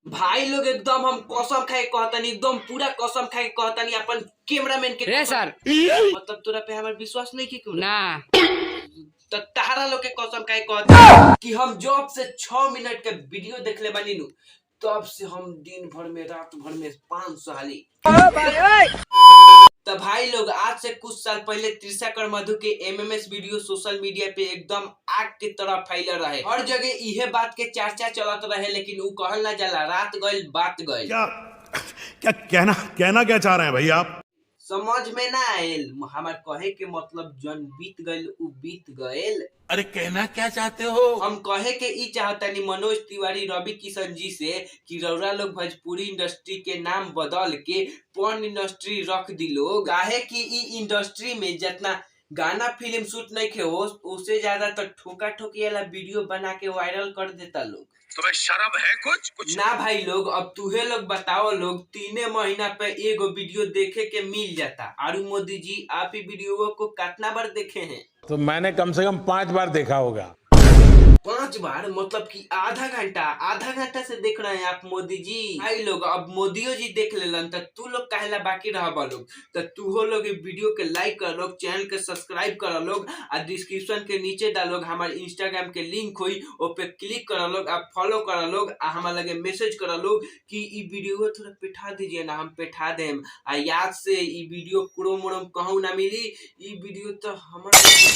भाई लोग एकदम हम कसम खाए कहतनी, एकदम पूरा कसम खाए कहतनी अपन कैमरामैन के रे सर मतलब तोरा पे हमार विश्वास नहीं की क्यों ना तो तारा लोग के कसम खाए कहतनी कि हम जॉब से 6 मिनट के वीडियो देखले बानी नु, तब से हम दिन भर में रात भर में 500 हाली। तो भाई लोग आज से कुछ साल पहले त्रिशाकर मधु के एमएमएस वीडियो सोशल मीडिया पे एकदम आग की तरह फैल रहे, हर जगह इहे बात के चर्चा चलत रहे, लेकिन उ कहल ना जाला रात गइल बात गइल। क्या क्या कहना क्या चाह रहे हैं भाई आप? समझ में ना आयल। हमार कहे के मतलब जन बीत गइल उ बीत गइल। अरे कहना क्या चाहते हो? हम कहे के ई चाहतनी मनोज तिवारी रवि किशन जी से कि रउरा लोग भोजपुरी इंडस्ट्री के नाम बदल के पॉर्न इंडस्ट्री रख दी लोग, काहे कि ई इंडस्ट्री में जितना गाना फिल्म शूट नहीं खे हो उससे ज्यादा तो ठोका ठोकी वाला वीडियो बना के वायरल कर देता लोग। तुम्हें शर्म है कुछ? ना भाई लोग, अब तुहे लोग बताओ लोग, 3 महीना पे एगो वीडियो देखे के मिल जाता। आरु मोदी जी आप ही वीडियो को कितना बार देखे हैं? तो मैंने कम से कम 5 बार देखा होगा। 5 बार मतलब कि आधा घंटा से देख रहे हैं आप मोदी जी। भाई लोग अब मोदियो जी देख लेलन तो तू लोग कहला बाकी रह लोग, तो तू हो लोग वीडियो के लाइक कर लोग, चैनल के सब्सक्राइब कर लोग, और डिस्क्रिप्शन के नीचे डालोग हमारे इंस्टाग्राम के लिंक हुई ओ पे क्लिक कर लोग, आप फॉलो कर लोग, हमारे लगे मैसेज कर लोग कि ई वीडियो थोड़ा बैठा दीजिए ना, हम बैठा देम। आ याद से ई वीडियो क्रोम कहूँ ना मिली, ई वीडियो तो हमारे